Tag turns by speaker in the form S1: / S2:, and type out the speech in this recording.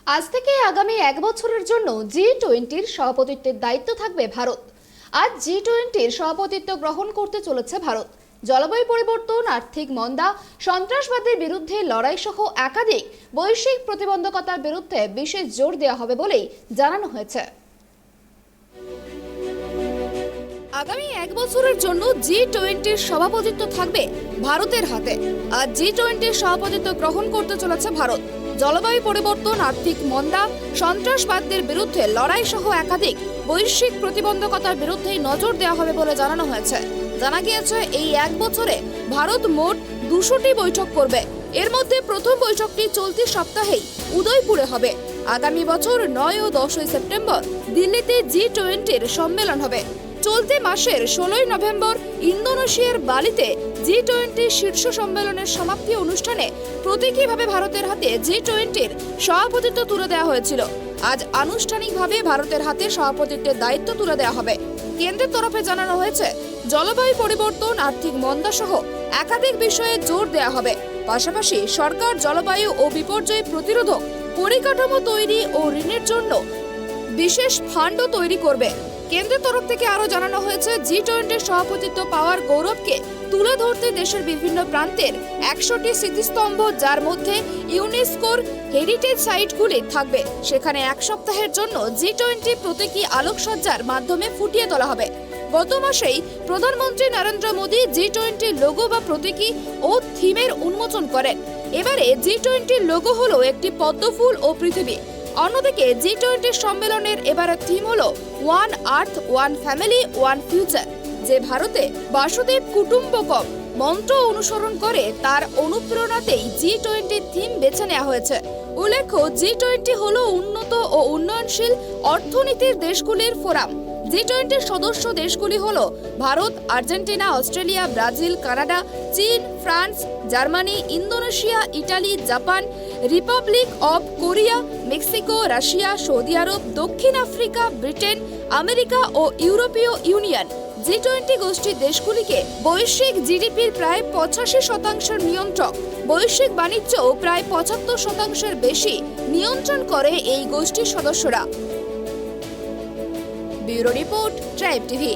S1: আজ থেকে আগামী এক বছরের জন্য জি-20-র সভাপতিত্বের দায়িত্ব থাকবে ভারত। আজ জি-20-র সভাপতিত্ব গ্রহণ করতে চলেছে ভারত। জলবায়ু পরিবর্তন, আর্থিক মন্দা, সন্ত্রাসবাদের বিরুদ্ধে লড়াই সহ একাধিক বৈশ্বিক প্রতিবন্ধকতার বিরুদ্ধে বিশেষ জোর দেওয়া হবে বলেই জানানো হয়েছে। আগামী এক বছরের জন্য জি-20-র সভাপতিত্ব থাকবে ভারতের হাতে। আজ জি-20-র সভাপতিত্ব গ্রহণ করতে চলেছে ভারত। জলবায়ু পরিবর্তন, আর্থিক মন্দা, সন্ত্রাসবাদের বিরুদ্ধে লড়াই সহ একাধিক বৈশ্বিক প্রতিবন্ধকতার বিরুদ্ধে নজর দেওয়া হবে বলে জানানো হয়েছে। জানা গিয়েছে, এই এক বছরে ভারত মোট 200টি বৈঠক করবে। এর মধ্যে প্রথম বৈঠকটি চলতি সপ্তাহেই উদয়পুরে হবে। আগামী বছর 9 ও 10 সেপ্টেম্বর দিল্লিতে জি-20-র সম্মেলন হবে। চলতি মাসের 16 নভেম্বর ইন্দোনেশিয়ার বালিতে জি-20 শীর্ষ সম্মেলনের সমাপ্তি অনুষ্ঠানে প্রতীকীভাবে ভারতের হাতে জি-20-র সভাপতিত্ব তুলে দেওয়া হয়েছিল। আজ আনুষ্ঠানিকভাবে ভারতের হাতে সভাপতিত্বের দায়িত্ব তুলে দেওয়া হবে। কেন্দ্রের তরফে জানানো হয়েছে, জলবায়ু পরিবর্তন, আর্থিক মন্দা সহ একাধিক বিষয়ে জোর দেওয়া হবে। পাশাপাশি সরকার জলবায়ু ও বিপর্যয় প্রতিরোধক পরিকাঠামো তৈরি ও ঋণের জন্য বিশেষ ফান্ডও তৈরি করবে। কেন্দ্রের তরফ থেকে আরো জানানো হয়েছে, জি-20-র সভাপতিত্ব পাওয়ার গৌরবকে তুলে ধরতে দেশের বিভিন্ন প্রান্তের 100টি স্মৃতিস্তম্ভ, যার মধ্যে ইউনেস্কোর হেরিটেজ সাইটগুলি থাকবে, সেখানে এক সপ্তাহের জন্য জি-20 প্রতীকী আলোকসজ্জার মাধ্যমে ফুটিয়ে তোলা হবে। গত মাসেই প্রধানমন্ত্রী নরেন্দ্র মোদী জি-20 লোগো বা প্রতীকী ও থিমের উন্মোচন করেন। এবারে জি-20 লোগো হলো একটি পদ্মফুল ও পৃথিবী। অন্যদিকে জি-20 সম্মেলনের এবারের থিম হলো ওয়ান আর্থ, ওয়ান ফ্যামিলি, ওয়ান ফিউচার, যে ভারতে বাসুদেব কুটুম্বকম মন্ত্র অনুসরণ করে। তার অনুপ্রেরণাতেই জি-20 থিম বেছে নেওয়া হয়েছে। উল্লেখ্য, জি-20 হলো উন্নত ও উন্নয়নশীল অর্থনীতির দেশগুলির ফোরাম। জি-20 সদস্য দেশগুলি হলো Bharat, Argentina, Australia, Brazil, Canada, চীন, France, Germany, Indonesia, Italy, Japan, Republic of Korea, Mexico, Russia, Saudi আরব, দক্ষিণ আফ্রিকা, ব্রিটেন, আমেরিকা ও ইউরোপীয় ইউনিয়ন। জি-20 গোষ্ঠীর দেশগুলিকে বৈশ্বিক জিডিপির প্রায় 85% নিয়ন্ত্রক, বৈশ্বিক বাণিজ্যও প্রায় 75% বেশি নিয়ন্ত্রণ করে এই গোষ্ঠীর সদস্যরা। Bureau report, tribe TV.